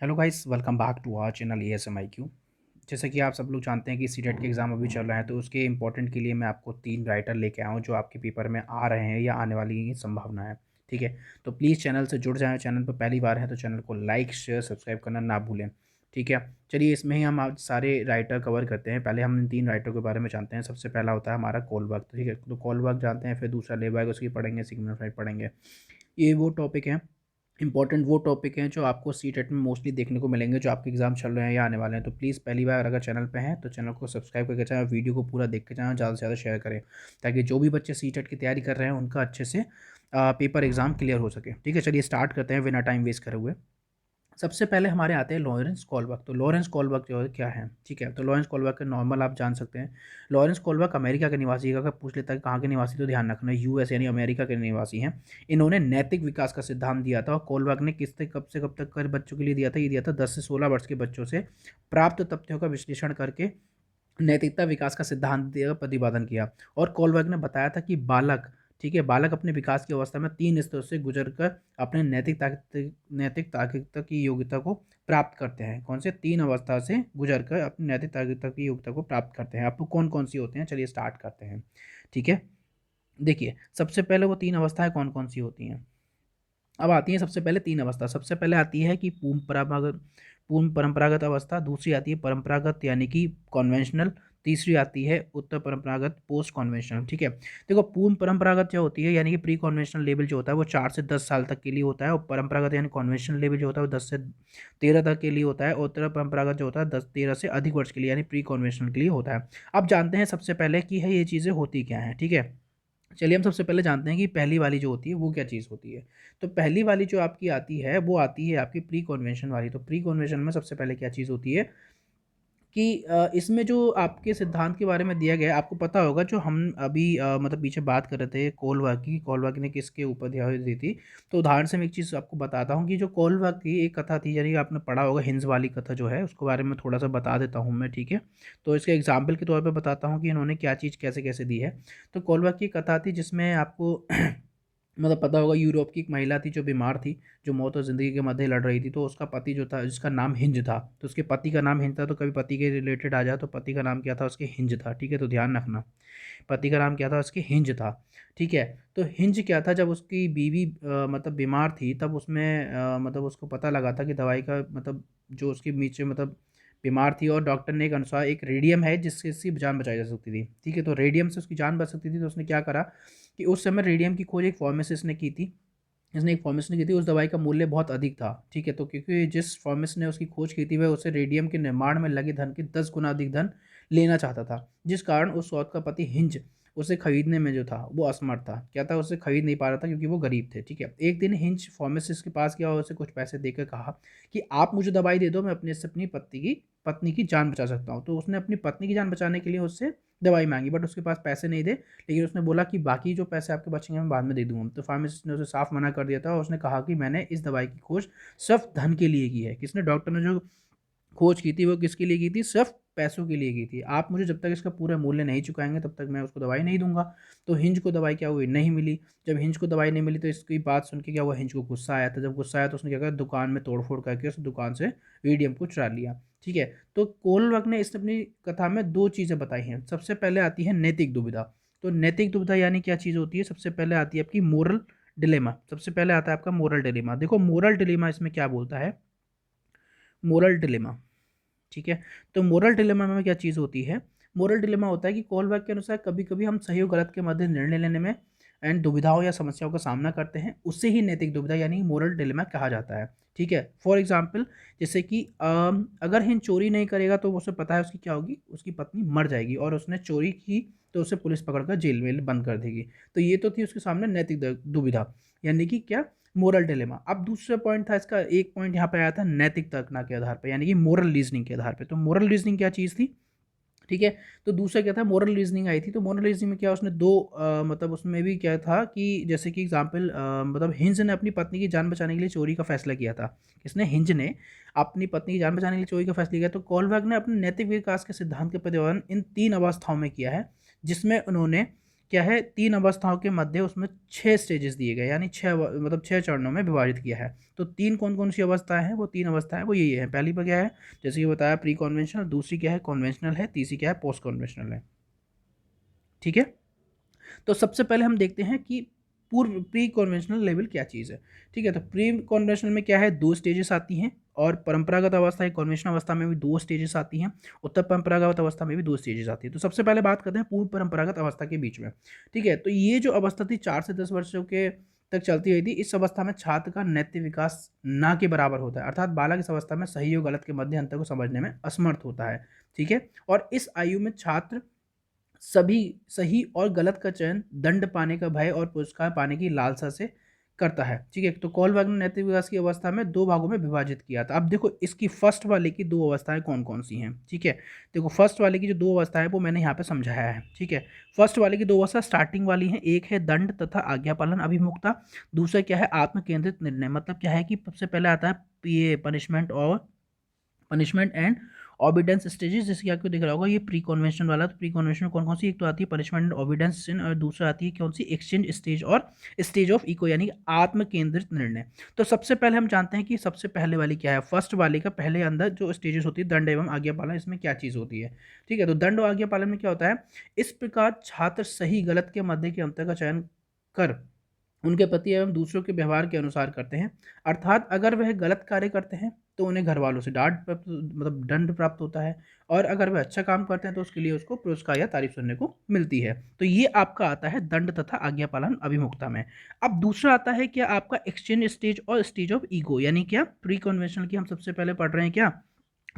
Hello guys, welcome back to our channel ASMIQ। जैसे कि आप सब लोग जानते हैं कि सीटेट के एग्ज़ाम अभी चल रहे हैं, तो उसके इम्पोर्टेंट के लिए मैं आपको 3 राइटर लेके आया हूँ जो आपके पेपर में आ रहे हैं या आने वाली की संभावना है। ठीक है, तो प्लीज़ चैनल से जुड़ जाएं। चैनल पर पहली बार है तो चैनल को लाइक शेयर सब्सक्राइब करना ना भूलें। ठीक है, चलिए इसमें ही हम आज सारे राइटर कवर करते हैं। पहले हम इन 3 राइटर के बारे में जानते हैं। सबसे पहला होता है हमारा कोलबर्ग। ठीक है, तो कोलबर्ग जानते हैं, फिर दूसरा लेबर्ग उसकी पढ़ेंगे, सिग्मंड फ्राइड पढ़ेंगे। ये वो टॉपिक हैं इंपॉर्टेंट, वो टॉपिक हैं जो आपको सीटेट में मोस्टली देखने को मिलेंगे, जो आपके एग्जाम चल रहे हैं या आने वाले हैं। तो प्लीज़ पहली बार अगर चैनल पे हैं तो चैनल को सब्सक्राइब करके जाएं, वीडियो को पूरा देख के जाएं, ज़्यादा से ज़्यादा शेयर करें ताकि जो भी बच्चे सीटेट की तैयारी कर रहे हैं उनका अच्छे से पेपर एग्जाम क्लियर हो सके। ठीक है, चलिए स्टार्ट करते हैं बिना टाइम वेस्ट करे हुए। सबसे पहले हमारे आते हैं लॉरेंस कोलबर्ग। तो लॉरेंस कोलबर्ग जो है क्या है? ठीक है, तो लॉरेंस कोलबर्ग के नॉर्मल आप जान सकते हैं। लॉरेंस कोलबर्ग अमेरिका के निवासी है। अगर पूछ लेता है कहाँ के निवासी, तो ध्यान रखना यूएस यानी अमेरिका के निवासी हैं। इन्होंने नैतिक विकास का सिद्धांत दिया था, और कोलबर्ग ने किस कब से कब तक कर बच्चों के लिए दिया था? ये दिया था 10 से 16 वर्ष के बच्चों से प्राप्त तथ्यों का विश्लेषण करके नैतिकता विकास का सिद्धांत का प्रतिपादन किया। और कोलबर्ग ने बताया था कि बालक, ठीक है, बालक अपने विकास की अवस्था में 3 स्तरों से गुजरकर अपने नैतिक ताकत की योग्यता को प्राप्त करते हैं। कौन से 3 अवस्था से गुजरकर अपनी नैतिक ताकत की योग्यता को प्राप्त करते हैं? आपको कौन कौन सी होते हैं? चलिए स्टार्ट करते हैं। ठीक है, देखिए सबसे पहले वो 3 अवस्थाएं कौन कौन सी होती हैं। अब आती है सबसे पहले 3 अवस्था। सबसे पहले आती है कि पूर्ण परंपरागत अवस्था, दूसरी आती है परंपरागत यानी कि कॉन्वेंशनल, तीसरी आती है उत्तर परंपरागत पोस्ट कॉन्वेंशनल। ठीक है, देखो पूर्ण परंपरागत जो होती है यानी कि प्री कॉन्वेंशनल लेवल जो होता है वो 4 से 10 साल तक के लिए होता है, और परंपरागत यानी कॉन्वेंशनल लेवल जो होता है वो 10 से 13 तक के लिए होता है, और उत्तर परंपरागत जो होता है 10-13 से अधिक वर्ष के लिए यानी प्री कॉन्वेंशनल के लिए होता है। अब जानते हैं सबसे पहले कि है ये चीज़ें होती क्या हैं। ठीक है, चलिए हम सबसे पहले जानते हैं कि पहली वाली जो होती है वो क्या चीज़ होती है। तो पहली वाली जो आपकी आती है वो आती है आपकी प्री कन्वेंशन वाली। तो प्री कन्वेंशन में सबसे पहले क्या चीज़ होती है कि इसमें जो आपके सिद्धांत के बारे में दिया गया है, आपको पता होगा जो हम अभी मतलब पीछे बात कर रहे थे कोलवाकी ने किसके ऊपर दी थी। तो उदाहरण से मैं एक चीज़ आपको बताता हूँ कि जो कोलवाकी एक कथा थी, यानी कि आपने पढ़ा होगा हिंस वाली कथा जो है, उसके बारे में थोड़ा सा बता देता हूँ मैं। ठीक है, तो इसके एग्जाम्पल के तौर पर बताता हूँ कि इन्होंने क्या चीज़ कैसे कैसे दी है। तो कोलवाकी की कथा थी जिसमें आपको मतलब पता होगा, यूरोप की एक महिला थी जो बीमार थी, जो मौत और ज़िंदगी के मध्य लड़ रही थी। तो उसका पति जो था, जिसका नाम हिंज था, तो उसके पति का नाम हिंज था। तो कभी पति के रिलेटेड आ जाए तो पति का नाम क्या था? उसके हिंज था। ठीक है, तो ध्यान रखना, पति का नाम क्या था? उसके हिंज था। ठीक है, तो हिंज क्या था, जब उसकी बीवी मतलब बीमार थी, तब उसमें मतलब उसको पता लगा था कि दवाई का मतलब जो उसके नीचे मतलब बीमार थी, और डॉक्टर ने एक अनुसार एक रेडियम है जिससे इसकी जान बचाई जा सकती थी। ठीक है, तो रेडियम से उसकी जान बच सकती थी। तो उसने क्या करा कि उस समय रेडियम की खोज एक फार्मासिस्ट ने की थी। इसने एक फार्मासिस्ट ने की थी, उस दवाई का मूल्य बहुत अधिक था। ठीक है, तो क्योंकि जिस फार्मासिस्ट ने उसकी खोज की थी वह उसे रेडियम के निर्माण में लगे धन के 10 गुना अधिक धन लेना चाहता था, जिस कारण उस औरत का पति हिंज उसे खरीदने में जो था वो असमर्थ था। क्या था? उसे खरीद नहीं पा रहा था क्योंकि वो गरीब थे। ठीक है, एक दिन हिंज फार्मासिस्ट के पास गया और उसे कुछ पैसे देकर कहा कि आप मुझे दवाई दे दो, मैं अपने से अपनी पत्नी की जान बचा सकता हूँ। तो उसने अपनी पत्नी की जान बचाने के लिए उससे दवाई मांगी, बट उसके पास पैसे नहीं थे। लेकिन उसने बोला कि बाकी जो पैसे आपके बचेंगे मैं बाद में दे दूँगा। तो फार्मासिस्ट ने उसे साफ मना कर दिया था, और उसने कहा कि मैंने इस दवाई की खोज सिर्फ धन के लिए की है। किसने? डॉक्टर ने जो खोज की थी वो किसके लिए की थी? सिर्फ पैसों के लिए की थी। आप मुझे जब तक इसका पूरा मूल्य नहीं चुकाएंगे तब तक मैं उसको दवाई नहीं दूंगा। तो हिंज को दवाई क्या हुई? नहीं मिली। जब हिंज को दवाई नहीं मिली तो इसकी बात सुन के क्या हुआ? हिंज को गुस्सा आया था। जब गुस्सा आया तो उसने क्या करा? दुकान में तोड़फोड़ करके उस दुकान से वीडियम को चुरा लिया। ठीक है, तो कोलवर्ग ने इस अपनी कथा में 2 चीज़ें बताई हैं। सबसे पहले आती है नैतिक दुविधा। तो नैतिक दुविधा यानी क्या चीज़ होती है? सबसे पहले आती है आपकी मोरल डिलेमा। सबसे पहले आता है आपका मोरल डिलेमा। देखो मोरल डिलेमा इसमें क्या बोलता है? मोरल डिलेमा, ठीक है, तो मोरल डिलेमा में क्या चीज़ होती है? मोरल डिलेमा होता है कि कोलबर्ग के अनुसार कभी कभी हम सही और गलत के मध्य निर्णय लेने में एंड दुविधाओं या समस्याओं का सामना करते हैं, उससे ही नैतिक दुविधा यानी मोरल डिलेमा कहा जाता है। ठीक है, फॉर एग्जाम्पल जैसे कि अगर हिंद चोरी नहीं करेगा तो उसे पता है उसकी क्या होगी? उसकी पत्नी मर जाएगी, और उसने चोरी की तो उसे पुलिस पकड़कर जेल में बंद कर देगी। तो ये तो थी उसके सामने नैतिक दुविधा, यानी कि क्या? Moral dilemma. अब दूसरा पॉइंट था इसका, एक पॉइंट यहाँ पे आया था नैतिक तर्कना के आधार पे, यानी कि मोरल रीजनिंग के आधार पे। तो मोरल रीजनिंग क्या चीज़ थी? ठीक है, तो दूसरा क्या था? मोरल रीजनिंग आई थी। तो मोरल रीजनिंग में क्या उसने दो मतलब उसमें भी क्या था कि जैसे कि एग्जाम्पल मतलब हिंज ने अपनी पत्नी की जान बचाने के लिए चोरी का फैसला किया था। किसने? हिंज ने अपनी पत्नी की जान बचाने के लिए चोरी का फैसला किया। तो कोलबर्ग ने अपने नैतिक विकास के सिद्धांत के प्रतिपादन इन 3 अवस्थाओं में किया है, जिसमें उन्होंने क्या है, 3 अवस्थाओं के मध्य उसमें 6 स्टेजेस दिए गए, यानी 6 मतलब 6 चरणों में विभाजित किया है। तो 3 कौन-कौन सी अवस्थाएँ हैं, वो 3 अवस्थाएँ वो यही है। पहली पर क्या है, जैसे कि बताया प्री कन्वेंशनल, दूसरी क्या है कन्वेंशनल है, तीसरी क्या है पोस्ट कन्वेंशनल है। ठीक है? तो सबसे पहले हम देखते हैं कि पूर्व प्री कन्वेंशनल लेवल क्या चीज़ है। ठीक है, तो प्री कन्वेंशनल में क्या है, 2 स्टेजेस आती हैं, और परंपरागत अवस्था या कन्वेंशनल अवस्था में भी 2 स्टेजेस आती हैं, उत्तर परंपरागत अवस्था में भी 2 स्टेजेस आती हैं। तो सबसे पहले बात करते हैं पूर्व परंपरागत अवस्था के बीच में। ठीक है, तो ये जो अवस्था थी 4 से 10 वर्षों के तक चलती रही थी। इस अवस्था में छात्र का नैतिक विकास ना के बराबर होता है, अर्थात बालक इस अवस्था में सही और गलत के मध्य अंतर को समझने में असमर्थ होता है। ठीक है, और इस आयु में छात्र सभी सही और गलत का चयन दंड पाने का भय और पुरस्कार पाने की लालसा से करता है। ठीक है, तो कोहलबर्ग ने नैतिक विकास की अवस्था में 2 भागों में विभाजित किया था। अब देखो इसकी फर्स्ट वाले की 2 अवस्थाएं कौन कौन सी हैं। ठीक है, देखो फर्स्ट वाले की जो 2 अवस्थाएं वो मैंने यहाँ पे समझाया है। ठीक है, फर्स्ट वाले की 2 अवस्था स्टार्टिंग वाली हैं, एक है दंड तथा आज्ञा पालन अभिमुखता, दूसरा क्या है आत्म केंद्रित निर्णय। मतलब क्या है कि सबसे पहले आता है ये पनिशमेंट एंड ऑबिडेंस स्टेजेस, जैसे कि आपको दिख रहा होगा ये प्री कन्वेंशन वाला। तो प्री कन्वेंशन कौन कौन सी, एक तो आती है पनिशमेंट एंड ऑबिडेंस, और दूसरा आती है कौन सी, एक्सचेंज स्टेज और स्टेज ऑफ इको, यानी आत्म केंद्रित निर्णय। तो सबसे पहले हम जानते हैं कि सबसे पहले वाली क्या है। फर्स्ट वाले का पहले अंदर जो स्टेजेस होती है दंड एवं आज्ञा पालन, इसमें क्या चीज़ होती है। ठीक है, तो दंड और आज्ञा पालन में क्या होता है, इस प्रकार छात्र सही गलत के मध्य के अंतर का चयन कर उनके प्रति एवं दूसरों के व्यवहार के अनुसार करते हैं। अर्थात अगर वह गलत कार्य करते हैं तो उन्हें घर वालों से डांट मतलब दंड प्राप्त होता है, और अगर वह अच्छा काम करते हैं तो उसके लिए उसको पुरस्कार या तारीफ सुनने को मिलती है। तो ये आपका आता है दंड तथा आज्ञा पालन अभिमुखता में। अब दूसरा आता है क्या आपका एक्सचेंज स्टेज और स्टेज ऑफ ईगो, यानी क्या प्री कन्वेंशनल की हम सबसे पहले पढ़ रहे हैं क्या,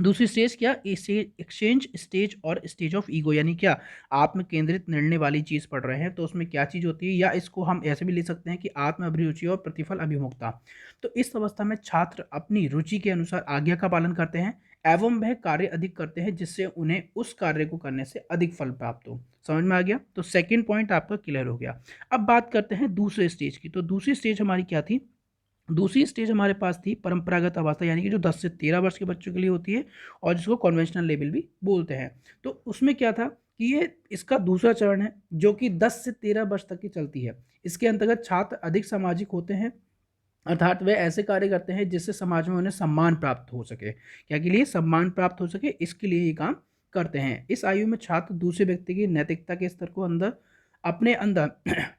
दूसरी स्टेज क्या, एक्सचेंज स्टेज और स्टेज ऑफ ईगो, यानी क्या आत्म केंद्रित निर्णय वाली चीज पढ़ रहे हैं। तो उसमें क्या चीज होती है, या इसको हम ऐसे भी ले सकते हैं कि आत्म अभिरुचि और प्रतिफल अभिमुखता। तो इस अवस्था में छात्र अपनी रुचि के अनुसार आज्ञा का पालन करते हैं एवं वह कार्य अधिक करते हैं जिससे उन्हें उस कार्य को करने से अधिक फल प्राप्त हो। समझ में आ गया, तो सेकंड पॉइंट आपका क्लियर हो गया। अब बात करते हैं दूसरे स्टेज की। तो दूसरी स्टेज हमारी क्या थी, दूसरी स्टेज हमारे पास थी परंपरागत अवस्था, यानी कि जो 10 से 13 वर्ष के बच्चों के लिए होती है, और जिसको कन्वेंशनल लेवल भी बोलते हैं। तो उसमें क्या था कि ये इसका दूसरा चरण है जो कि 10 से 13 वर्ष तक की चलती है। इसके अंतर्गत छात्र अधिक सामाजिक होते हैं, अर्थात वे ऐसे कार्य करते हैं जिससे समाज में उन्हें सम्मान प्राप्त हो सके। क्या के लिए, सम्मान प्राप्त हो सके, इसके लिए ये काम करते हैं। इस आयु में छात्र दूसरे व्यक्ति की नैतिकता के स्तर को अपने अंदर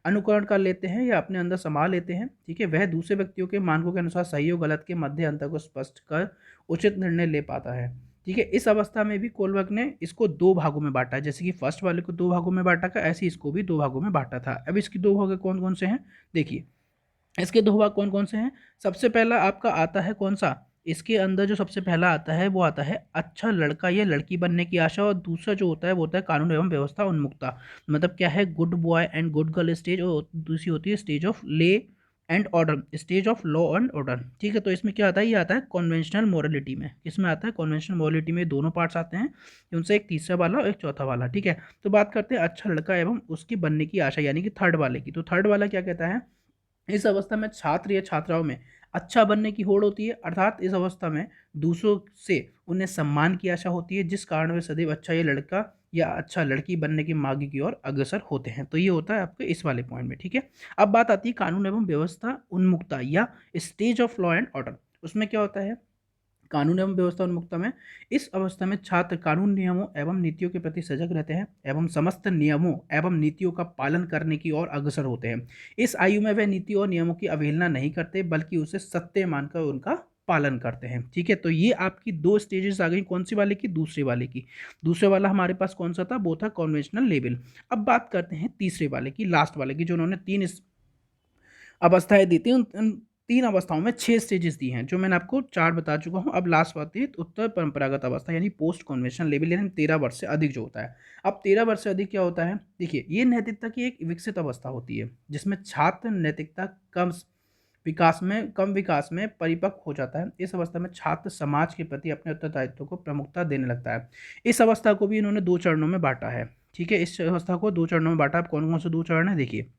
अनुकरण कर लेते हैं या अपने अंदर समा लेते हैं। ठीक है, वह दूसरे व्यक्तियों के मानकों के अनुसार सही और गलत के मध्य अंतर को स्पष्ट कर उचित निर्णय ले पाता है। ठीक है, इस अवस्था में भी कोलबर्ग ने इसको 2 भागों में बांटा है, जैसे कि फर्स्ट वाले को 2 भागों में बांटा था, ऐसे इसको भी 2 भागों में बांटा था। अब इसकी 2 भाग कौन कौन से हैं, देखिए इसके 2 भाग कौन कौन से हैं। सबसे पहला आपका आता है कौन सा, इसके अंदर जो सबसे पहला आता है वो आता है अच्छा लड़का या लड़की बनने की आशा, और दूसरा जो होता है वो होता है कानून एवं व्यवस्था उन्मुखता। मतलब क्या है, good boy and good girl stage, और दूसरी होती है स्टेज ऑफ ले and order, stage of law and order. ठीक है, तो इसमें क्या आता है, ये आता है कॉन्वेंशनल मोरालिटी में। इसमें आता है कॉन्वेंशनल मोरालिटी में दोनों पार्ट्स आते हैं, उनसे एक तीसरा वाला और एक चौथा वाला। ठीक है, तो बात करते हैं अच्छा लड़का एवं उसकी बनने की आशा, यानी कि थर्ड वाले की। तो थर्ड वाला क्या कहता है, इस अवस्था में छात्र या छात्राओं में अच्छा बनने की होड़ होती है, अर्थात इस अवस्था में दूसरों से उन्हें सम्मान की आशा होती है, जिस कारण वे सदैव अच्छा या लड़का या अच्छा लड़की बनने की मार्ग की ओर अग्रसर होते हैं। तो ये होता है आपके इस वाले पॉइंट में। ठीक है, अब बात आती है कानून एवं व्यवस्था उन्मुखता या stage of law and order. उसमें क्या होता है, कानून एवं व्यवस्था उन्मुखता में इस अवस्था में छात्र कानून नियमों एवं नीतियों के प्रति सजग रहते हैं एवं समस्त नियमों एवं नीतियों का पालन करने की ओर अग्रसर होते हैं। इस आयु में वे नीति और नियमों की अवहेलना नहीं करते बल्कि उसे सत्य मानकर उनका पालन करते हैं। ठीक है, तो ये आपकी 2 स्टेजेस आ गई, कौन सी वाले की, दूसरे वाले की। दूसरे वाला हमारे पास कौन सा था, वो था कन्वेंशनल लेवल। अब बात करते हैं तीसरे वाले की, लास्ट वाले की, जो उन्होंने 3 अवस्थाएं दी थी। उन 3 अवस्थाओं में 6 स्टेजेस दी हैं, जो मैंने आपको 4 बता चुका हूं। अब लास्ट बात है उत्तर परंपरागत अवस्था, यानी पोस्ट कन्वेंशन लेवल, यानी 13 वर्ष से अधिक जो होता है। अब 13 वर्ष से अधिक क्या होता है, देखिए ये नैतिकता की एक विकसित अवस्था होती है जिसमें छात्र नैतिकता कम विकास में परिपक्व हो जाता है। इस अवस्था में छात्र समाज के प्रति अपने उत्तरदायित्व को प्रमुखता देने लगता है। इस अवस्था को भी इन्होंने 2 चरणों में बांटा है। ठीक है, इस अवस्था को 2 चरणों में बांटा। अब कौन कौन से 2 चरण है, देखिए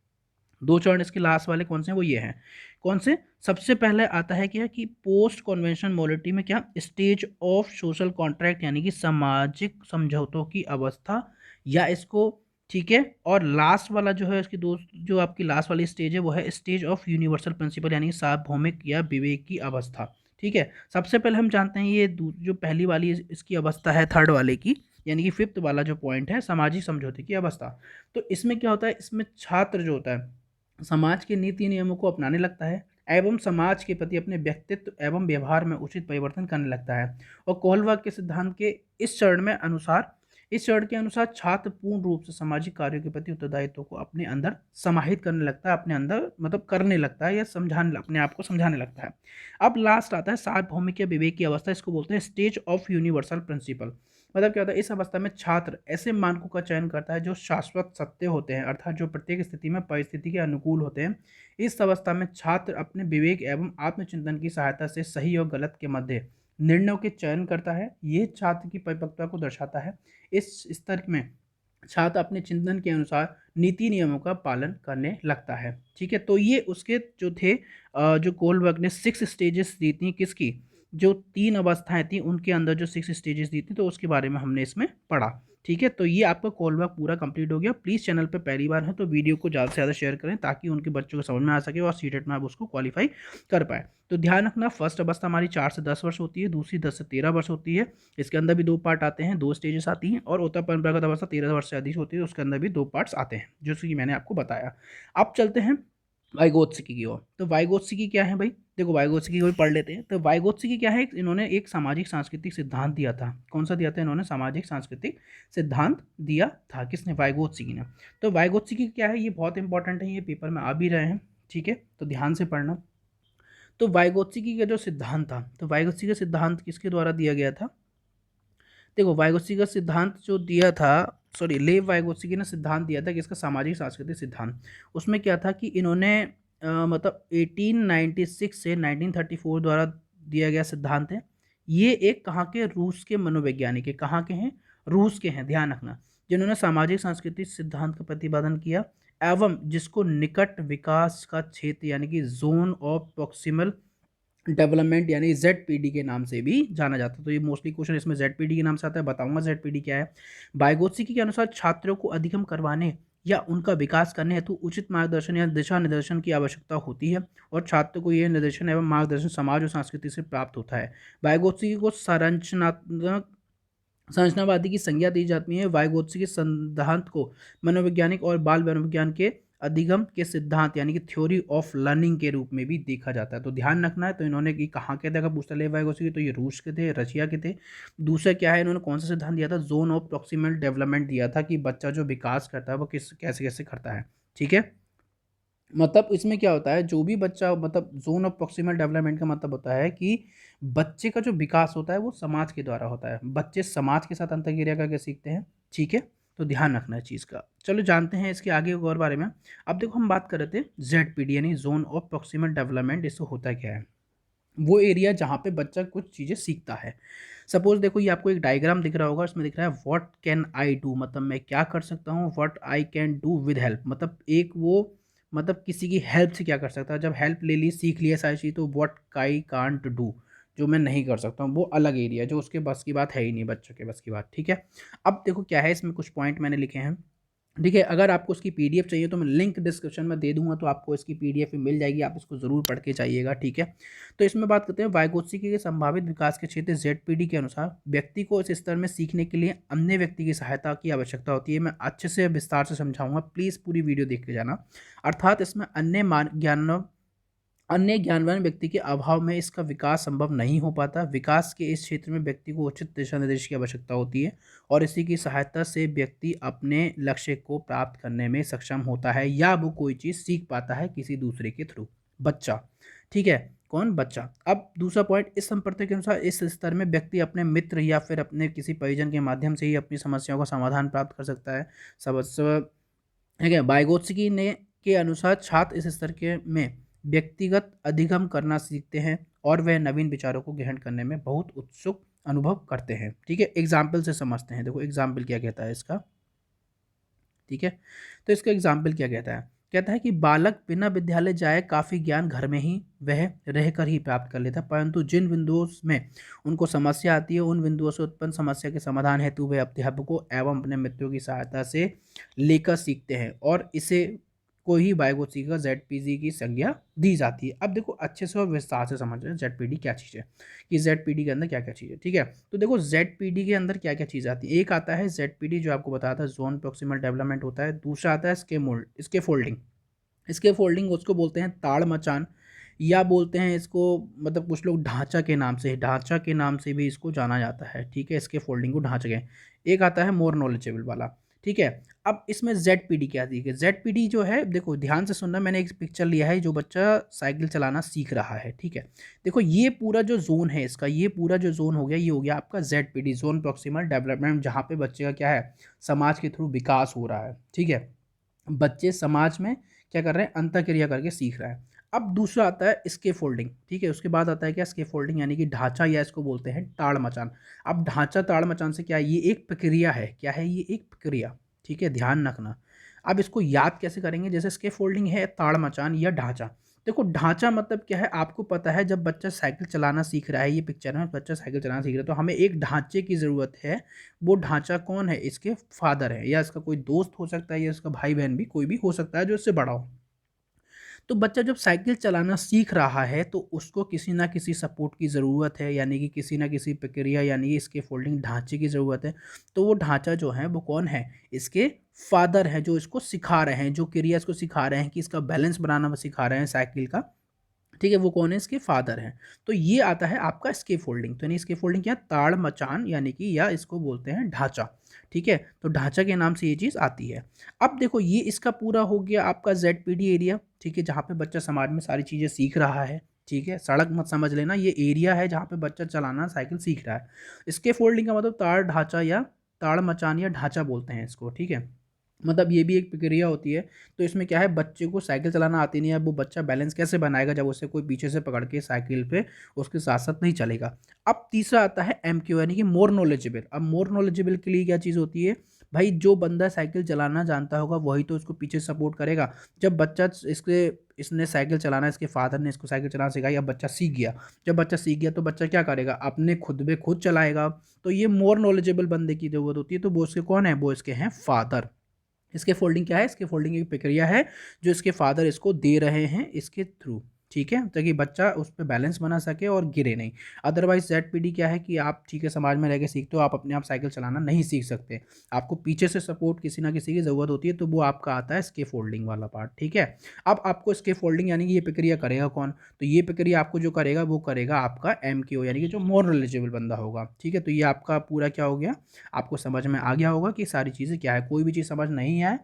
2 चरण इसके लास्ट वाले कौन से हैं, वो ये हैं। कौन से, सबसे पहले आता है क्या कि पोस्ट कन्वेंशन मोरालिटी में क्या, स्टेज ऑफ सोशल कॉन्ट्रैक्ट, यानी कि सामाजिक समझौतों की अवस्था, या इसको ठीक है। और लास्ट वाला जो है इसकी दोस्त, जो आपकी लास्ट वाली स्टेज है वो है स्टेज ऑफ यूनिवर्सल प्रिंसिपल, यानी कि सार्वभौमिक या विवेक की अवस्था। ठीक है। सबसे पहले हम जानते हैं ये जो पहली वाली इसकी अवस्था है, थर्ड वाले की, यानी कि फिफ्थ वाला जो पॉइंट है, सामाजिक समझौते की अवस्था। तो इसमें क्या होता है, इसमें छात्र जो होता है समाज के नीति नियमों को अपनाने लगता है एवं समाज के प्रति अपने व्यक्तित्व एवं व्यवहार में उचित परिवर्तन करने लगता है। और कोहलवाग के सिद्धांत के इस चरण के अनुसार छात्र पूर्ण रूप से सामाजिक कार्यों के प्रति उत्तरदायित्व को अपने अंदर समाहित करने लगता है, अपने अंदर मतलब करने लगता है या समझाने, अपने आप को समझाने लगता है। अब लास्ट आता है सार्वभौमिक या विवेक की अवस्था, इसको बोलते हैं स्टेज ऑफ यूनिवर्सल प्रिंसिपल। मतलब क्या होता है, इस अवस्था में छात्र ऐसे मानकों का चयन करता है जो शाश्वत सत्य होते हैं, अर्थात जो प्रत्येक स्थिति में परिस्थिति के अनुकूल होते हैं। इस अवस्था में छात्र अपने विवेक एवं आत्मचिंतन की सहायता से सही और गलत के मध्य निर्णयों के चयन करता है। ये छात्र की परिपक्वता को दर्शाता है। इस स्तर में छात्र अपने चिंतन के अनुसार नीति नियमों का पालन करने लगता है। ठीक है। तो ये उसके जो थे जो कोहलबर्ग ने 6 स्टेजेस दी थी, किसकी, जो 3 अवस्थाएं थी उनके अंदर जो 6 स्टेजेस दी थी, तो उसके बारे में हमने इसमें पढ़ा। ठीक है। तो ये आपका कोहलबर्ग पूरा कंप्लीट हो गया। प्लीज़ चैनल पे पहली बार है तो वीडियो को ज़्यादा से ज़्यादा शेयर करें ताकि उनके बच्चों को समझ में आ सके और सीटेट में आप उसको क्वालिफाई कर पाए। तो ध्यान रखना, फर्स्ट अवस्था हमारी 4 से 10 वर्ष होती है, दूसरी 10 से 13 वर्ष होती है। इसके अंदर भी 2 पार्ट आते हैं, 2 स्टेजेस आती हैं। और उत्तर परंपरागत अवस्था 13 वर्ष से अधिक होती है, उसके अंदर भी 2 पार्ट्स आते हैं, जो कि मैंने आपको बताया। अब चलते हैं वाइगोत्स्की की ओर। तो वाइगोत्स्की क्या है भाई, देखो वाइगोत्स्की को भी पढ़ लेते हैं। तो वाइगोत्स्की क्या है, इन्होंने एक सामाजिक सांस्कृतिक सिद्धांत दिया था। कौन सा दिया था इन्होंने, सामाजिक सांस्कृतिक सिद्धांत दिया था, किसने, वाइगोत्स्की ने। तो वाइगोत्स्की क्या है, ये बहुत इंपॉर्टेंट है, ये पेपर में आ भी रहे हैं। ठीक है, तो ध्यान से पढ़ना। तो वाइगोत्स्की का जो सिद्धांत था, तो वाइगोत्स्की का सिद्धांत किसके द्वारा दिया गया था। देखो वाइगोत्स्की का सिद्धांत जो दिया था, सॉरी लेव वाइगोत्स्की ने सिद्धांत दिया था किसका, सामाजिक सांस्कृतिक सिद्धांत। उसमें क्या था कि इन्होंने मतलब 1896 से 1934 द्वारा दिया गया सिद्धांत है। ये एक कहाँ के, रूस के मनोवैज्ञानिक है। कहाँ के हैं, रूस के हैं, ध्यान रखना। जिन्होंने सामाजिक सांस्कृतिक सिद्धांत का प्रतिपादन किया एवं जिसको निकट विकास का क्षेत्र यानी कि जोन ऑफ प्रॉक्सिमल डेवलपमेंट यानी ZPD के नाम से भी जाना जाता है। तो ये मोस्टली क्वेश्चन इसमें ZPD के नाम से आता है, बताऊंगा ZPD क्या है। वाइगोत्स्की के अनुसार छात्रों को अधिगम करवाने या उनका विकास करने हेतु उचित मार्गदर्शन या दिशा निर्देशन की आवश्यकता होती है और छात्र को यह निर्देशन एवं मार्गदर्शन समाज और संस्कृति से प्राप्त होता है। वाइगोत्स्की को संरचनावादी की संज्ञा दी जाती है। वाइगोत्स्की के सिद्धांत को मनोवैज्ञानिक और बाल मनोविज्ञान के अधिगम के सिद्धांत यानी कि थ्योरी ऑफ लर्निंग के रूप में भी देखा जाता है। तो ध्यान रखना है। तो इन्होंने कि कहाँ के थे, अगर पूछता ले वाइगोत्स्की, तो ये रूस के थे, रशिया के थे। दूसरा क्या है, इन्होंने कौन सा सिद्धांत दिया था, जोन ऑफ प्रॉक्सिमल डेवलपमेंट दिया था, कि बच्चा जो विकास करता है वो किस कैसे कैसे करता है। ठीक है। मतलब इसमें क्या होता है, जो भी बच्चा, मतलब जोन ऑफ प्रॉक्सिमल डेवलपमेंट का मतलब होता है कि बच्चे का जो विकास होता है वो समाज के द्वारा होता है। बच्चे समाज के साथ अंतर्क्रिया करके सीखते हैं। ठीक है। तो ध्यान रखना है चीज़ का। चलो जानते हैं इसके आगे और बारे में। अब देखो हम बात कर रहे थे ZPD यानी जोन ऑफ प्रॉक्सिमल डेवलपमेंट, इससे होता क्या है, वो एरिया जहाँ पे बच्चा कुछ चीज़ें सीखता है। सपोज देखो ये आपको एक डायग्राम दिख रहा होगा, इसमें दिख रहा है व्हाट कैन आई डू, मतलब मैं क्या कर सकता हूँ, what I can do with help, मतलब एक वो, मतलब किसी की हेल्प से क्या कर सकता है। जब हेल्प ले ली, सीख लिया सारी चीज़, तो व्हाट आई कांट डू, जो मैं नहीं कर सकता हूँ, वो अलग एरिया, जो उसके बस की बात है ही नहीं, बच्चों के बस की बात। ठीक है। अब देखो क्या है, इसमें कुछ पॉइंट मैंने लिखे हैं। ठीक है। अगर आपको उसकी PDF चाहिए तो मैं लिंक डिस्क्रिप्शन में दे दूंगा, तो आपको इसकी PDF भी मिल जाएगी, आप इसको ज़रूर पढ़ के जाइएगा। ठीक है। तो इसमें बात करते हैं वाइगोत्स्की के संभावित विकास के क्षेत्र ZPD के अनुसार व्यक्ति को इस स्तर में सीखने के लिए अन्य व्यक्ति की सहायता की आवश्यकता होती है। मैं अच्छे से विस्तार से समझाऊंगा, प्लीज़ पूरी वीडियो देख के जाना। अर्थात इसमें अन्य ज्ञानवान व्यक्ति के अभाव में इसका विकास संभव नहीं हो पाता। विकास के इस क्षेत्र में व्यक्ति को उचित दिशा निर्देश की आवश्यकता होती है और इसी की सहायता से व्यक्ति अपने लक्ष्य को प्राप्त करने में सक्षम होता है या वो कोई चीज़ सीख पाता है किसी दूसरे के थ्रू, बच्चा। ठीक है। कौन, बच्चा। अब दूसरा पॉइंट, इस संप्रदाय के अनुसार इस स्तर में व्यक्ति अपने मित्र या फिर अपने किसी परिजन के माध्यम से ही अपनी समस्याओं का समाधान प्राप्त कर सकता है। ठीक है। वाइगोत्स्की ने के अनुसार छात्र इस स्तर के में व्यक्तिगत अधिगम करना सीखते हैं और वह नवीन विचारों को ग्रहण करने में बहुत उत्सुक अनुभव करते हैं। ठीक है। एग्जाम्पल से समझते हैं। देखो एग्जाम्पल क्या कहता है इसका। ठीक है। तो इसका एग्जाम्पल क्या कहता है, कहता है कि बालक बिना विद्यालय जाए काफ़ी ज्ञान घर में ही वह रहकर ही प्राप्त कर लेता है, परंतु जिन बिंदुओं में उनको समस्या आती है उन बिंदुओं से उत्पन्न समस्या के समाधान हेतु वे अध्यापकों एवं अपने मित्रों की सहायता से लेकर सीखते हैं और इसे को ही बायोगोसी का जेडपीडी की संज्ञा दी जाती है। अब देखो अच्छे से और विस्तार से समझ रहे हैं जेडपीडी क्या चीज़ है, कि जेडपीडी के अंदर क्या क्या चीज़ है। ठीक है, तो देखो जेडपीडी के अंदर क्या क्या चीज़ आती है। एक आता है जेडपीडी जो आपको बताया था, जोन प्रोक्सिमल डेवलपमेंट होता है। दूसरा आता है इसके फोल्डिंग। इसके फोल्डिंग उसको बोलते हैं ताड़ मचान, या बोलते हैं इसको, मतलब कुछ लोग ढांचा के नाम से भी इसको जाना जाता है। ठीक है, इसके फोल्डिंग को ढांचा के। एक आता है मोर नॉलेजेबल वाला। ठीक है, अब इसमें जेडपीडी क्या दी है। जेडपीडी जो है, देखो ध्यान से सुनना, मैंने एक पिक्चर लिया है जो बच्चा साइकिल चलाना सीख रहा है। ठीक है, देखो ये पूरा जो जोन है इसका, ये पूरा जो जोन हो गया, ये हो गया आपका जेडपीडी, जोन प्रोक्सिमल डेवलपमेंट, जहाँ पे बच्चे का क्या है, समाज के थ्रू विकास हो रहा है। ठीक है, बच्चे समाज में क्या कर रहे हैं, अंतःक्रिया करके सीख रहा है। अब दूसरा आता है स्केप फोल्डिंग। ठीक है, उसके बाद आता है क्या, स्केप फोल्डिंग, यानी कि ढांचा, या इसको बोलते हैं ताड़ मचान। अब ढांचा ताड़ मचान से क्या है, ये एक प्रक्रिया है। क्या है, ये एक प्रक्रिया। ठीक है, ध्यान रखना। अब इसको याद कैसे करेंगे, जैसे स्केप फोल्डिंग है, ताड़ मचान या ढांचा। देखो ढांचा मतलब क्या है, आपको पता है जब बच्चा साइकिल चलाना सीख रहा है, ये पिक्चर में बच्चा साइकिल चलाना सीख रहा है, तो हमें एक ढांचे की ज़रूरत है। वो ढांचा कौन है, इसके फादर है, या इसका कोई दोस्त हो सकता है, या इसका भाई बहन भी कोई भी हो सकता है जो इससे बड़ा हो। तो बच्चा जब साइकिल चलाना सीख रहा है तो उसको किसी ना किसी सपोर्ट की ज़रूरत है, यानी कि किसी ना किसी प्रक्रिया, यानी कि इसके फोल्डिंग ढांचे की ज़रूरत है। तो वो ढांचा जो है वो कौन है, इसके फादर है, जो इसको सिखा रहे हैं, जो क्रिया इसको सिखा रहे हैं, कि इसका बैलेंस बनाना वो सिखा रहे हैं साइकिल का। ठीक है, वो कौन है, इसके फादर हैं। तो ये आता है आपका स्केप फोल्डिंग। तो यानी स्केप फोल्डिंग क्या, ताड़ मचान, यानी कि, या इसको बोलते हैं ढांचा। ठीक है, तो ढांचा के नाम से ये चीज़ आती है। अब देखो ये इसका पूरा हो गया आपका जेडपीडी एरिया। ठीक है, जहाँ पे बच्चा समाज में सारी चीज़ें सीख रहा है। ठीक है, सड़क मत समझ लेना, ये एरिया है जहाँ पे बच्चा चलाना साइकिल सीख रहा है। इसके फोल्डिंग का मतलब ताड़ ढांचा, या ताड़ मचान, या ढांचा बोलते हैं इसको। ठीक है, मतलब ये भी एक प्रक्रिया होती है। तो इसमें क्या है, बच्चे को साइकिल चलाना आती नहीं है, अब वो बच्चा बैलेंस कैसे बनाएगा जब उसे कोई पीछे से पकड़ के साइकिल पे उसके साथ साथ नहीं चलेगा। अब तीसरा आता है MQ, यानी कि मोर नॉलेजेबल। अब मोर नॉलेजेबल के लिए क्या चीज़ होती है भाई, जो बंदा साइकिल चलाना जानता होगा वही तो उसको पीछे सपोर्ट करेगा। जब बच्चा इसने साइकिल चलाना, इसके फादर ने इसको साइकिल चलाना सिखाई, अब बच्चा सीख गया। जब बच्चा सीख गया तो बच्चा क्या करेगा, अपने खुद पे खुद चलाएगा। तो ये मोर नॉलेजेबल बंदे की ज़रूरत होती है। तो वो उसके कौन है, वो इसके हैं फादर। इसके फोल्डिंग क्या है, इसके फोल्डिंग एक प्रक्रिया है जो इसके फादर इसको दे रहे हैं इसके थ्रू। ठीक है, ताकि बच्चा उस पर बैलेंस बना सके और गिरे नहीं। अदरवाइज जेडपीडी क्या है कि आप ठीक है समाज में रह के सीखते हो, आप अपने आप साइकिल चलाना नहीं सीख सकते, आपको पीछे से सपोर्ट किसी ना किसी की ज़रूरत होती है। तो वो आपका आता है इसके फोल्डिंग वाला पार्ट। ठीक है, अब आपको इसके फोल्डिंग यानी कि ये प्रक्रिया करेगा कौन, तो ये प्रक्रिया आपको जो करेगा वो करेगा आपका MQ, यानी कि जो मोर एलिजिबल बंदा होगा। ठीक है, तो ये आपका पूरा क्या हो गया, आपको समझ में आ गया होगा कि सारी चीज़ें क्या है। कोई भी चीज़ समझ नहीं आए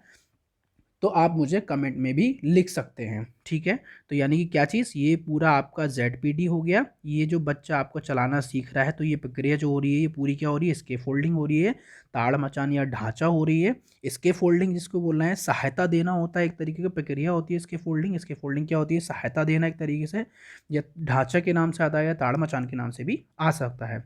तो आप मुझे कमेंट में भी लिख सकते हैं। ठीक है, तो यानी कि क्या चीज़, ये पूरा आपका जेडपीडी हो गया। ये जो बच्चा आपको चलाना सीख रहा है, तो ये प्रक्रिया जो हो रही है ये पूरी क्या हो रही है, इसके फोल्डिंग हो रही है, ताड़ मचान या ढांचा हो रही है। इसके फोल्डिंग जिसको बोलना है, सहायता देना होता है, एक तरीके की प्रक्रिया होती है इसके फोल्डिंग। इसके फोल्डिंग क्या होती है, सहायता देना एक तरीके से, या ढांचा के नाम से आता है, या ताड़ मचान के नाम से भी आ सकता है।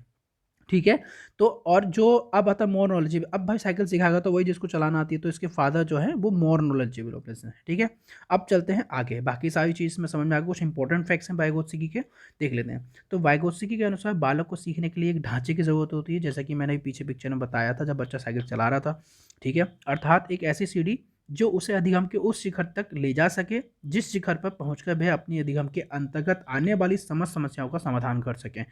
ठीक है, तो और जो अब आता है मोर नॉलेजेबल। अब भाई साइकिल सिखाएगा तो वही जिसको चलाना आती है, तो इसके फादर जो है वो मोर नॉलेजेबल ऑपरेशन है। ठीक है, अब चलते हैं आगे, बाकी सारी चीज़ में समझ में आ गया। कुछ इंपॉर्टेंट फैक्ट्स हैं वाइगोत्स्की के, देख लेते हैं। तो वाइगोत्स्की के अनुसार बालक को सीखने के लिए एक ढांचे की ज़रूरत होती है, जैसा कि मैंने पीछे पिक्चर में बताया था जब बच्चा साइकिल चला रहा था। ठीक है, अर्थात एक ऐसी सीढ़ी जो उसे अधिगम के उस शिखर तक ले जा सके जिस शिखर पर पहुंचकर वह अपनी अधिगम के अंतर्गत आने वाली समस्त समस्याओं का समाधान कर सकें।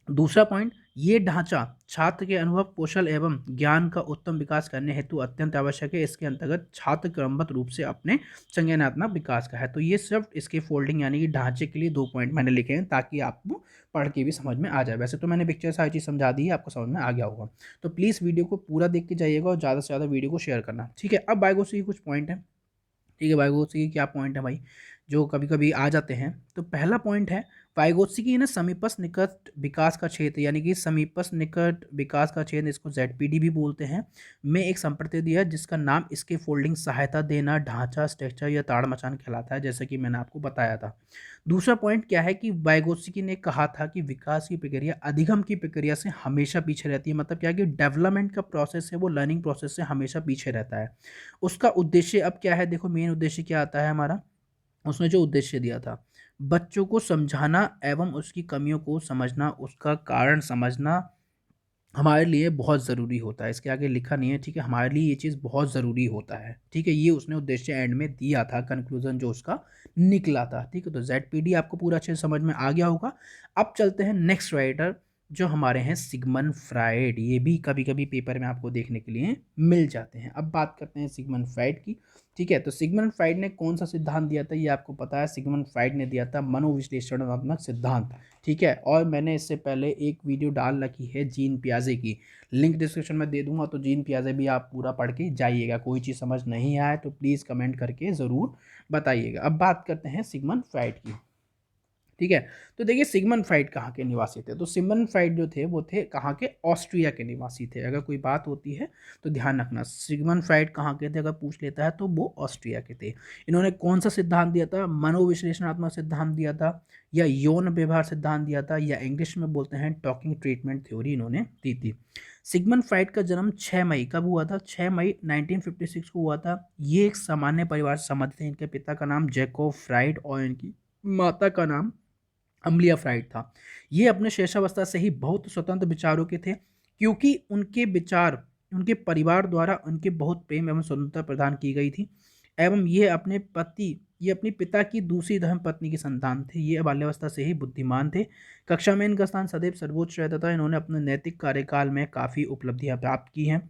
दूसरा पॉइंट, ये ढांचा छात्र के अनुभव कौशल एवं ज्ञान का उत्तम विकास करने हेतु अत्यंत आवश्यक है। इसके अंतर्गत छात्र क्रमबद्ध रूप से अपने संज्ञानात्मक विकास का है। तो ये सिर्फ इसके फोल्डिंग यानी कि ढांचे के लिए 2 पॉइंट मैंने लिखे हैं ताकि आपको पढ़ के भी समझ में आ जाए। वैसे तो मैंने पिक्चर सारी चीज़ समझा दी है, आपको समझ में आ गया होगा। तो प्लीज़ वीडियो को पूरा देख के जाइएगा और ज़्यादा से ज़्यादा वीडियो को शेयर करना। ठीक है, अब वाइगोत्स्की के कुछ पॉइंट हैं। ठीक है, वाइगोत्स्की के क्या पॉइंट है भाई, जो कभी कभी आ जाते हैं। तो पहला पॉइंट है, वाइगोत्स्की ने समीपस्थ निकट विकास का क्षेत्र यानी कि समीपस्थ निकट विकास का क्षेत्र, इसको ZPD भी बोलते हैं, में एक संप्रति दिया जिसका नाम इसके फोल्डिंग सहायता देना ढांचा स्ट्रक्चर या ताड़ मचान कहलाता है, जैसे कि मैंने आपको बताया था। दूसरा पॉइंट क्या है कि वाइगोत्स्की ने कहा था कि विकास की प्रक्रिया अधिगम की प्रक्रिया से हमेशा पीछे रहती है, मतलब क्या है कि डेवलपमेंट का प्रोसेस है वो लर्निंग प्रोसेस से हमेशा पीछे रहता है। उसका उद्देश्य अब क्या है, देखो मेन उद्देश्य क्या आता है हमारा, उसने जो उद्देश्य दिया था बच्चों को समझाना एवं उसकी कमियों को समझना, उसका कारण समझना हमारे लिए बहुत ज़रूरी होता है। इसके आगे लिखा नहीं है, ठीक है, हमारे लिए ये चीज़ बहुत ज़रूरी होता है, ठीक है, ये उसने उद्देश्य एंड में दिया था, कंक्लूजन जो उसका निकला था, ठीक है। तो ZPD आपको पूरा अच्छे से समझ में आ गया होगा। अब चलते हैं नेक्स्ट राइटर जो हमारे हैं सिगमंड फ्राइड, ये भी कभी कभी पेपर में आपको देखने के लिए मिल जाते हैं। अब बात करते हैं सिगमंड फ्राइड की, ठीक है। तो सिगमंड फ्राइड ने कौन सा सिद्धांत दिया था, ये आपको पता है, सिगमंड फ्राइड ने दिया था मनोविश्लेषणात्मक सिद्धांत, ठीक है। और मैंने इससे पहले एक वीडियो डाल रखी है जीन पियाजे की, लिंक डिस्क्रिप्शन में दे दूंगा, तो जीन पियाजे भी आप पूरा पढ़ के जाइएगा। कोई चीज़ समझ नहीं आए तो प्लीज़ कमेंट करके ज़रूर बताइएगा। अब बात करते हैं सिगमंड फ्राइड की, ठीक है। तो देखिए सिगमंड फ्राइड कहाँ के निवासी थे, तो सिगमंड फ्राइड जो थे वो थे कहाँ के, ऑस्ट्रिया के निवासी थे। अगर कोई बात होती है तो ध्यान रखना, सिगमंड फ्राइड कहाँ के थे, अगर पूछ लेता है तो वो ऑस्ट्रिया के थे। इन्होंने कौन सा सिद्धांत दिया था, मनोविश्लेषणात्मक सिद्धांत दिया था, या यौन व्यवहार सिद्धांत दिया था, या इंग्लिश में बोलते हैं टॉकिंग ट्रीटमेंट थ्योरी इन्होंने दी थी। सिगमंड फ्राइड का जन्म 6 मई कब हुआ था, 6 मई 1956 को हुआ था। ये एक सामान्य परिवार से संबंधित थे। इनके पिता का नाम जैकोब फ्राइड और इनकी माता का नाम अम्लिया फ्राइड था। ये अपने शैशवावस्था से ही बहुत स्वतंत्र विचारों के थे, क्योंकि उनके विचार उनके परिवार द्वारा उनके बहुत प्रेम एवं स्वतंत्रता प्रदान की गई थी, एवं ये अपने पिता की दूसरी धर्म पत्नी की संतान थे। ये बाल्यावस्था से ही बुद्धिमान थे। कक्षा में इनका स्थान सदैव सर्वोच्च रहता था। इन्होंने अपने नैतिक कार्यकाल में काफ़ी उपलब्धियां प्राप्त की हैं।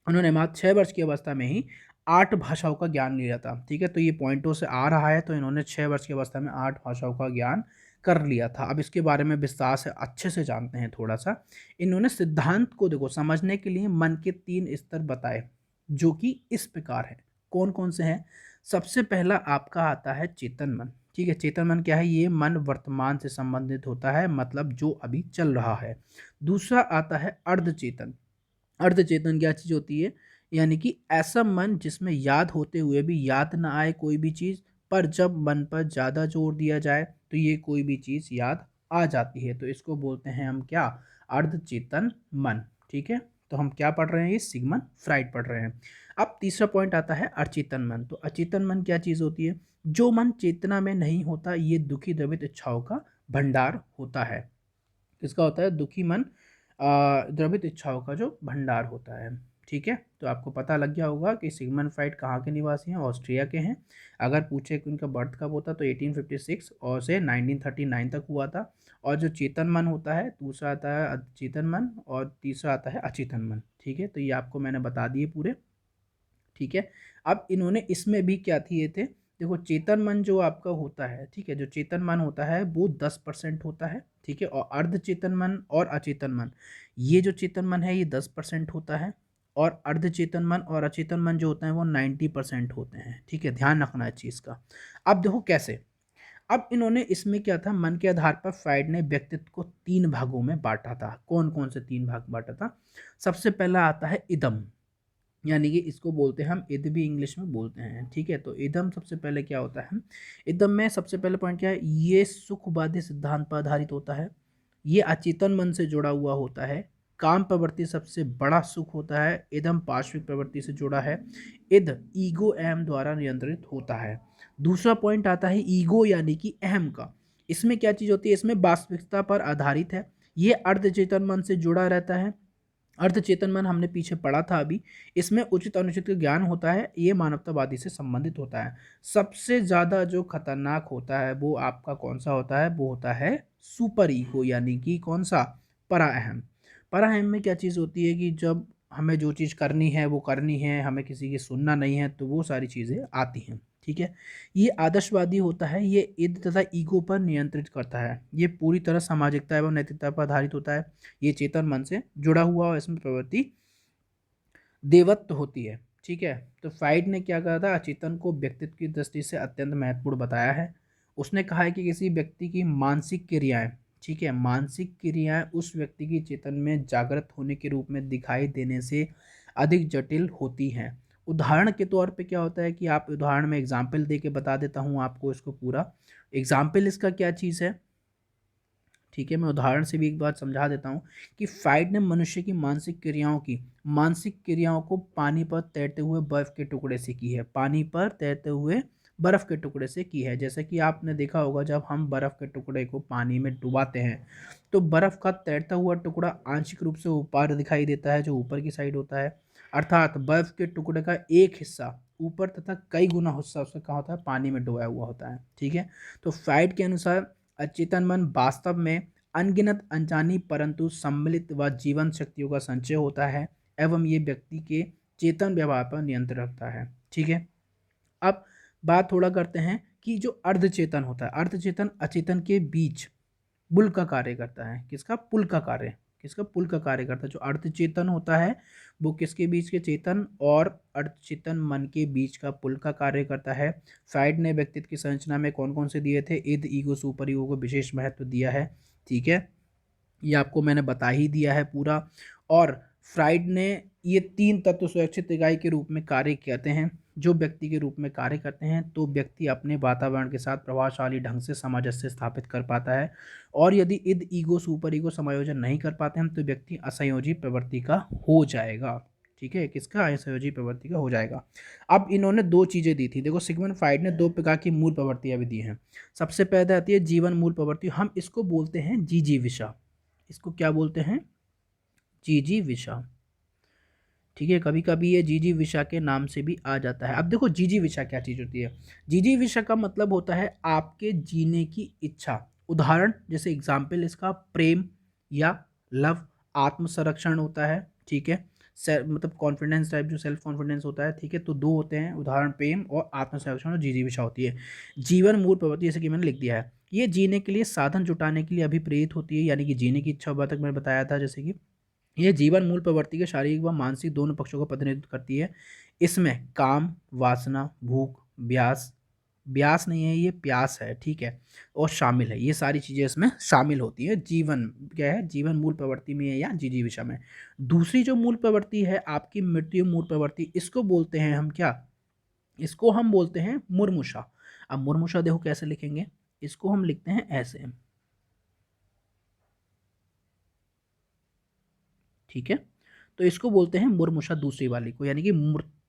उन्होंने मात्र 6 वर्ष की अवस्था में ही 8 भाषाओं का ज्ञान लिया था, ठीक है। तो ये पॉइंटों से आ रहा है, तो इन्होंने 6 वर्ष की अवस्था में 8 भाषाओं का ज्ञान कर लिया था। अब इसके बारे में विस्तार से अच्छे से जानते हैं थोड़ा सा। इन्होंने सिद्धांत को देखो समझने के लिए मन के 3 स्तर बताए, जो कि इस प्रकार है। कौन कौन से हैं, सबसे पहला आपका आता है चेतन मन, ठीक है। चेतन मन क्या है, ये मन वर्तमान से संबंधित होता है, मतलब जो अभी चल रहा है। दूसरा आता है अर्धचेतन। अर्धचेतन क्या चीज़ होती है, यानी कि ऐसा मन जिसमें याद होते हुए भी याद ना आए कोई भी चीज़, पर जब मन पर ज़्यादा जोर दिया जाए तो ये कोई भी चीज़ याद आ जाती है। तो इसको बोलते हैं हम क्या, अर्धचेतन मन, ठीक है। तो हम क्या पढ़ रहे हैं, ये सिगमंड फ्राइड पढ़ रहे हैं। अब तीसरा पॉइंट आता है अचेतन मन। तो अचेतन मन क्या चीज़ होती है, जो मन चेतना में नहीं होता, ये दुखी द्रवित इच्छाओं का भंडार होता है। किसका होता है, दुखी मन द्रवित इच्छाओं का जो भंडार होता है, ठीक है। तो आपको पता लग गया होगा कि सिगमंड फ्राइड कहाँ के निवासी हैं, ऑस्ट्रिया के हैं। अगर पूछे कि उनका बर्थ कब होता तो 1856 और से 1939 तक हुआ था। और जो चेतन मन होता है, दूसरा आता है अचेतन मन और तीसरा आता है अचेतन मन, ठीक है। तो ये आपको मैंने बता दिए पूरे, ठीक है। अब इन्होंने इसमें भी क्या किए थे, देखो चेतन मन जो आपका होता है, ठीक है, जो चेतन मन होता है वो 10% होता है, ठीक है। और अर्धचेतन मन और अचेतन मन, ये जो चेतन मन है ये 10% होता है, और अर्धचेतन मन और अचेतन मन जो होते हैं वो 90% होते हैं, ठीक है। ध्यान रखना है चीज़ का। अब देखो कैसे, अब इन्होंने इसमें क्या था, मन के आधार पर फ्राइड ने व्यक्तित्व को 3 भागों में बांटा था। कौन कौन से 3 भाग बांटा था, सबसे पहला आता है इदम, यानी कि इसको बोलते हैं हम इद भी इंग्लिश में बोलते हैं, ठीक है। तो इदम सबसे पहले क्या होता है, इदम में सबसे पहले पॉइंट क्या है, ये सुखवादी सिद्धांत पर आधारित होता है। ये अचेतन मन से जुड़ा हुआ होता है। काम प्रवृत्ति सबसे बड़ा सुख होता है। इदम पार्श्विक प्रवृत्ति से जुड़ा है। इद ईगो एम द्वारा नियंत्रित होता है। दूसरा पॉइंट आता है ईगो यानी कि अहम का। इसमें क्या चीज़ होती है, इसमें वास्तविकता पर आधारित है। ये अर्धचेतन मन से जुड़ा रहता है। अर्धचेतन मन हमने पीछे पढ़ा था अभी, इसमें उचित अनुचित का ज्ञान होता है। ये मानवतावादी से संबंधित होता है। सबसे ज़्यादा जो खतरनाक होता है वो आपका कौन सा होता है, वो होता है सुपर ईगो, यानी कि कौन सा, परा अहम। परा अहम में क्या चीज़ होती है कि जब हमें जो चीज़ करनी है वो करनी है, हमें किसी की सुनना नहीं है, तो वो सारी चीज़ें आती हैं, ठीक है। ये आदर्शवादी होता है। ये इद तथा ईगो पर नियंत्रित करता है। ये पूरी तरह सामाजिकता एवं नैतिकता पर आधारित होता है। ये चेतन मन से जुड़ा हुआ और इसमें प्रवृत्ति देवत्व होती है, ठीक है। तो फ्राइड ने क्या कहा था, अचेतन को व्यक्तित्व की दृष्टि से अत्यंत महत्वपूर्ण बताया है। उसने कहा है कि किसी व्यक्ति की मानसिक क्रियाएं, ठीक है, मानसिक क्रियाएं उस व्यक्ति की चेतन में जागृत होने के रूप में दिखाई देने से अधिक जटिल होती हैं। उदाहरण के तौर पे क्या होता है कि आप उदाहरण में एग्जाम्पल दे के बता देता हूँ आपको इसको पूरा। एग्जाम्पल इसका क्या चीज़ है, ठीक है, मैं उदाहरण से भी एक बात समझा देता हूँ कि फ्राइड ने मनुष्य की मानसिक क्रियाओं को पानी पर तैरते हुए बर्फ के टुकड़े से की है, पानी पर तैरते हुए बर्फ के टुकड़े से की है। जैसे कि आपने देखा होगा जब हम बर्फ के टुकड़े को पानी में डुबाते हैं तो बर्फ का तैरता हुआ टुकड़ा आंशिक रूप से ऊपर दिखाई देता है, जो ऊपर की साइड होता है, अर्थात बर्फ के टुकड़े का एक हिस्सा ऊपर तथा कई गुना हिस्सा उसका कहाँ होता है, पानी में डुबाया हुआ होता है। ठीक है, तो फ्राइड के अनुसार अचेतन मन वास्तव में अनगिनत अनजानी परंतु सम्मिलित व जीवन शक्तियों का संचय होता है एवं ये व्यक्ति के चेतन व्यवहार पर नियंत्रण रखता है। ठीक है, अब बात थोड़ा करते हैं कि जो अर्धचेतन होता है, अर्धचेतन अचेतन के बीच पुल का कार्य करता है। किसका? पुल का कार्य। किसका? पुल का कार्य करता है। जो अर्धचेतन होता है वो किसके बीच के? चेतन और अर्धचेतन मन के बीच का पुल का कार्य करता है। फ्राइड ने व्यक्तित्व की संरचना में कौन कौन से दिए थे? इद, ईगो, सुपर ईगो को विशेष महत्व दिया है। ठीक है, ये आपको मैंने बता ही दिया है पूरा। और फ्राइड ने ये तीन तत्व सुरक्षित इकाई के रूप में कार्य करते हैं, जो व्यक्ति के रूप में कार्य करते हैं तो व्यक्ति अपने वातावरण के साथ प्रभावशाली ढंग से सामंजस्य स्थापित कर पाता है, और यदि इद, ईगो, सुपर ईगो समायोजन नहीं कर पाते हैं तो व्यक्ति असंयोजी प्रवृत्ति का हो जाएगा। ठीक है, किसका? असंयोजी प्रवृत्ति का हो जाएगा। अब इन्होंने दो चीज़ें दी थी, देखो सिगमंड फ्राइड ने दो प्रकार की मूल प्रवृत्तियाँ भी दी हैं। सबसे पहले आती है जीवन मूल प्रवृत्ति, हम इसको बोलते हैं जिजीविषा। इसको क्या बोलते हैं? जिजीविषा। ठीक है, कभी कभी ये जिजीविषा के नाम से भी आ जाता है। अब देखो जिजीविषा क्या चीज़ होती है। जिजीविषा का मतलब होता है आपके जीने की इच्छा। उदाहरण जैसे एग्जाम्पल इसका प्रेम या लव, आत्म संरक्षण होता है। ठीक है, मतलब कॉन्फिडेंस टाइप, जो सेल्फ कॉन्फिडेंस होता है। ठीक है, तो दो होते हैं उदाहरण, प्रेम और आत्म संरक्षण, और जिजीविषा होती है। जीवन मूल प्रवृत्ति जैसे कि मैंने लिख दिया है, ये जीने के लिए साधन जुटाने के लिए अभिप्रेरित होती है, यानी कि जीने की इच्छा तक मैंने बताया था। जैसे कि यह जीवन मूल प्रवृत्ति के शारीरिक व मानसिक दोनों पक्षों का प्रतिनिधित्व करती है। इसमें काम, वासना, भूख, ब्यास, ब्यास नहीं है ये, प्यास है। ठीक है, और शामिल है, ये सारी चीज़ें इसमें शामिल होती है। जीवन क्या है? जीवन मूल प्रवृत्ति में है या जिजीविषा में। दूसरी जो मूल प्रवृत्ति है आपकी मृत्यु मूल प्रवृत्ति, इसको बोलते हैं हम क्या? इसको हम बोलते हैं मुर्मुषा। अब मुर्मुषा देखो कैसे लिखेंगे, इसको हम लिखते हैं ऐसे। ठीक है, तो इसको बोलते हैं मुर्मुषा दूसरी वाली को, यानी कि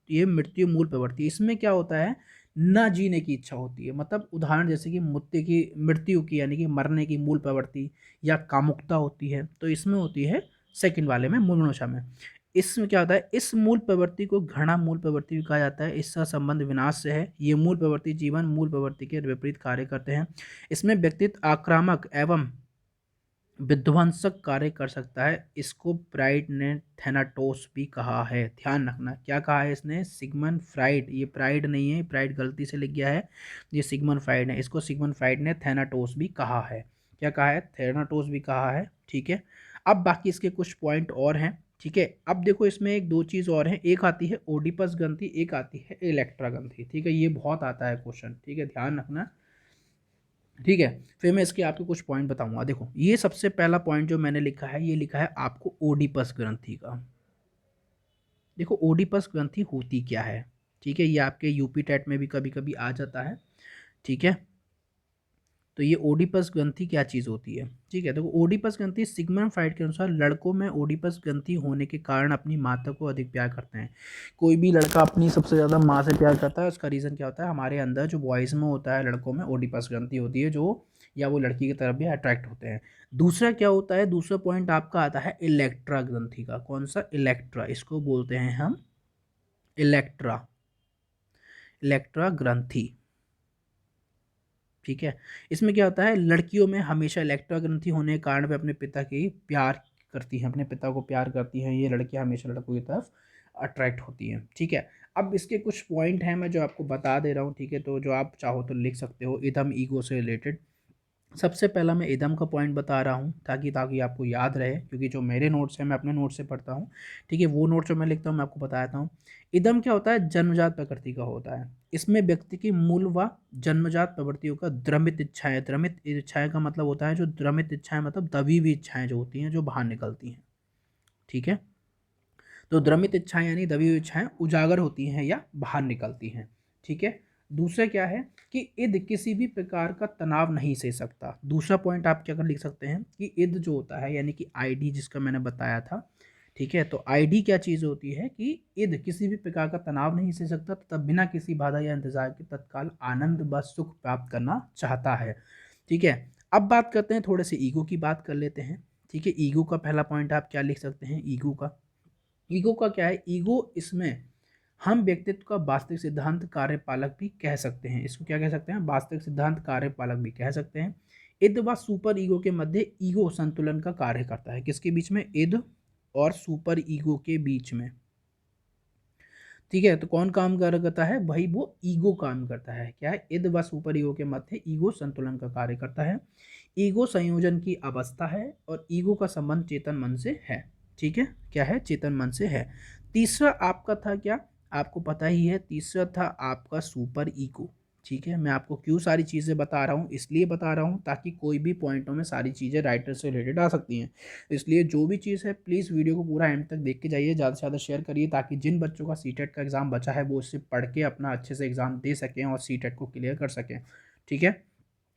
ये मृत्यु मूल प्रवृत्ति। इसमें क्या होता है? न जीने की इच्छा होती है। मतलब उदाहरण जैसे कि मृत्यु की यानी कि मरने की मूल प्रवृत्ति या कामुकता होती है, तो इसमें होती है सेकंड वाले में, मुर्मुषा में। इसमें क्या होता है? इस मूल प्रवृत्ति को घृणा मूल प्रवृत्ति भी कहा जाता है। इसका संबंध विनाश से है। ये मूल प्रवृत्ति जीवन मूल प्रवृत्ति के विपरीत कार्य करते हैं। इसमें व्यक्तित्व आक्रामक एवं विध्वंसक कार्य कर सकता है। इसको फ्राइड ने थैनाटोस भी कहा है। ध्यान रखना क्या कहा है इसने? सिगमंड फ्राइड, ये फ्राइड नहीं है, फ्राइड गलती से लिख गया है, ये सिगमंड फ्राइड है। इसको सिगमंड फ्राइड ने थैनाटोस भी कहा है। क्या कहा है? थैनाटोस भी कहा है। ठीक है, अब बाकी इसके कुछ पॉइंट और हैं। ठीक है, अब देखो इसमें एक दो चीज़ और है, एक आती है ओडिपस ग्रंथि, एक आती है इलेक्ट्रा ग्रंथि। ठीक है, ये बहुत आता है क्वेश्चन। ठीक है, ध्यान रखना। ठीक है, फिर मैं इसके आपको कुछ पॉइंट बताऊंगा। देखो ये सबसे पहला पॉइंट जो मैंने लिखा है, ये लिखा है आपको ओडिपस ग्रंथि का। देखो ओडिपस ग्रंथि होती क्या है? ठीक है, ये आपके यूपी टेट में भी कभी कभी आ जाता है। ठीक है, तो ये ओडिपस ग्रंथि क्या चीज़ होती है? ठीक है, देखो ओडिपस ग्रंथि सिगमंड फ्राइड के अनुसार लड़कों में ओडिपस ग्रंथि होने के कारण अपनी माता को अधिक प्यार करते हैं। कोई भी लड़का अपनी सबसे ज़्यादा माँ से प्यार करता है, उसका रीज़न क्या होता है? हमारे अंदर जो बॉयज़ में होता है, लड़कों में ओडिपस ग्रंथि होती है, जो या वो लड़की की तरफ भी अट्रैक्ट होते हैं। दूसरा क्या होता है? दूसरा पॉइंट आपका आता है इलेक्ट्रा ग्रंथि का। कौन सा? इलेक्ट्रा, इसको बोलते हैं हम इलेक्ट्रा, इलेक्ट्रा ग्रंथि। ठीक है, इसमें क्या होता है? लड़कियों में हमेशा इलेक्ट्रा ग्रंथि होने के कारण वे अपने पिता की प्यार करती हैं, अपने पिता को प्यार करती हैं। ये लड़कियां हमेशा लड़कों की तरफ अट्रैक्ट होती हैं। ठीक है, अब इसके कुछ पॉइंट हैं मैं जो आपको बता दे रहा हूँ। ठीक है, तो जो आप चाहो तो लिख सकते हो, इदम ईगो से रिलेटेड। सबसे पहला मैं इदम का पॉइंट बता रहा हूँ ताकि आपको याद रहे, क्योंकि जो मेरे नोट्स हैं मैं अपने नोट्स से पढ़ता हूँ। ठीक है, वो नोट्स जो मैं लिखता हूँ मैं आपको बताता हूँ। इदम क्या होता है? जन्मजात प्रकृति का होता है। इसमें व्यक्ति की मूल व जन्मजात प्रवृत्तियों का द्रमित इच्छाएं, द्रमित इच्छाएं का मतलब होता है, जो द्रमित इच्छाएं मतलब दबी हुई इच्छाएं जो होती हैं जो बाहर निकलती हैं। ठीक है, तो द्रमित इच्छाएं यानी दबी हुई इच्छाएं उजागर होती हैं या बाहर निकलती हैं। ठीक है, दूसरा क्या है कि इद किसी भी प्रकार का तनाव नहीं सह सकता। दूसरा पॉइंट आप क्या कर लिख सकते हैं कि इद जो होता है यानी कि आईडी जिसका मैंने बताया था। ठीक है, तो आईडी क्या चीज़ होती है कि इद किसी भी प्रकार का तनाव नहीं सह सकता तथा बिना किसी बाधा या इंतजार के तत्काल आनंद व सुख प्राप्त करना चाहता है। ठीक है, अब बात करते हैं, थोड़े से ईगो की बात कर लेते हैं। ठीक है, ईगो का पहला पॉइंट आप क्या लिख सकते हैं? ईगो का क्या है? ईगो, इसमें हम व्यक्तित्व का वास्तविक सिद्धांत कार्यपालक भी कह सकते हैं। इसको क्या कह सकते हैं? वास्तविक सिद्धांत कार्यपालक भी कह सकते हैं। इद व सुपर ईगो के मध्य ईगो संतुलन का कार्य करता है। किसके बीच में? इद और सुपर ईगो के बीच में। ठीक है, तो कौन काम करता है? वही वो ईगो काम करता है। क्या है? इद व सुपर ईगो के मध्य ईगो संतुलन का कार्य करता है। ईगो संयोजन की अवस्था है और ईगो का संबंध चेतन मन से है। ठीक है, क्या है? चेतन मन से है। तीसरा आपका था क्या? आपको पता ही है, तीसरा था आपका सुपर ईगो। ठीक है, मैं आपको क्यों सारी चीज़ें बता रहा हूँ? इसलिए बता रहा हूँ ताकि कोई भी पॉइंटों में सारी चीज़ें राइटर से रिलेटेड आ सकती हैं। इसलिए जो भी चीज़ है प्लीज़ वीडियो को पूरा एंड तक देख के जाइए, ज़्यादा से ज़्यादा शेयर करिए ताकि जिन बच्चों का सीटेट का एग्ज़ाम बचा है वो उससे पढ़ के अपना अच्छे से एग्ज़ाम दे सकें और सीटेट को क्लियर कर सकें। ठीक है,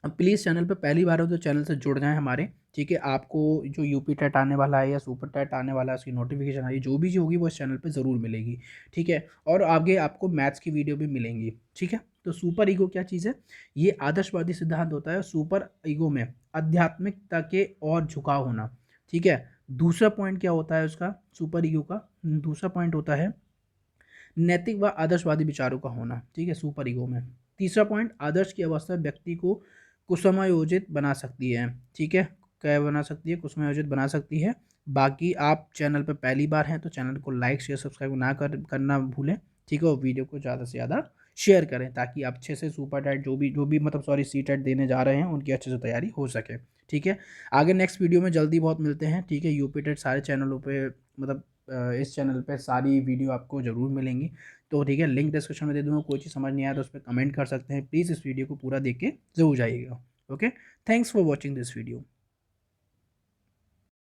अब प्लीज़ चैनल पे पहली बार हो तो चैनल से जुड़ जाएँ हमारे। ठीक है, आपको जो यूपी टेट आने वाला है या सुपर टेट आने वाला है उसकी नोटिफिकेशन आई, जो भी होगी वो इस चैनल पे ज़रूर मिलेगी। ठीक है, और आगे आपको मैथ्स की वीडियो भी मिलेंगी। ठीक है, तो सुपर ईगो क्या चीज़ है? ये आदर्शवादी सिद्धांत होता है। सुपर ईगो में आध्यात्मिकता के और झुकाव होना। ठीक है, दूसरा पॉइंट क्या होता है उसका? सुपर ईगो का दूसरा पॉइंट होता है नैतिक व आदर्शवादी विचारों का होना। ठीक है, सुपर ईगो में। तीसरा पॉइंट, आदर्श की अवस्था व्यक्ति को कुसमायोजित बना सकती है। ठीक है, क्या बना सकती है? कुसमायोजित बना सकती है। बाकी आप चैनल पर पहली बार हैं तो चैनल को लाइक शेयर सब्सक्राइब ना करना भूलें। ठीक है, और वीडियो को ज़्यादा से ज़्यादा शेयर करें ताकि अच्छे से सुपर टेट जो भी मतलब सॉरी सी टेट देने जा रहे हैं उनकी अच्छे से तैयारी हो सके। ठीक है, आगे नेक्स्ट वीडियो में जल्दी बहुत मिलते हैं। ठीक है, यूपी टेट सारे चैनलों पे मतलब इस चैनल पे सारी वीडियो आपको ज़रूर मिलेंगी। तो ठीक है, लिंक डिस्क्रिप्शन में दे दूँगा, कोई चीज़ समझ नहीं आया तो उस पर कमेंट कर सकते हैं। प्लीज़ इस वीडियो को पूरा देख के ज़रूर जाइएगा। Okay, thanks for watching this video.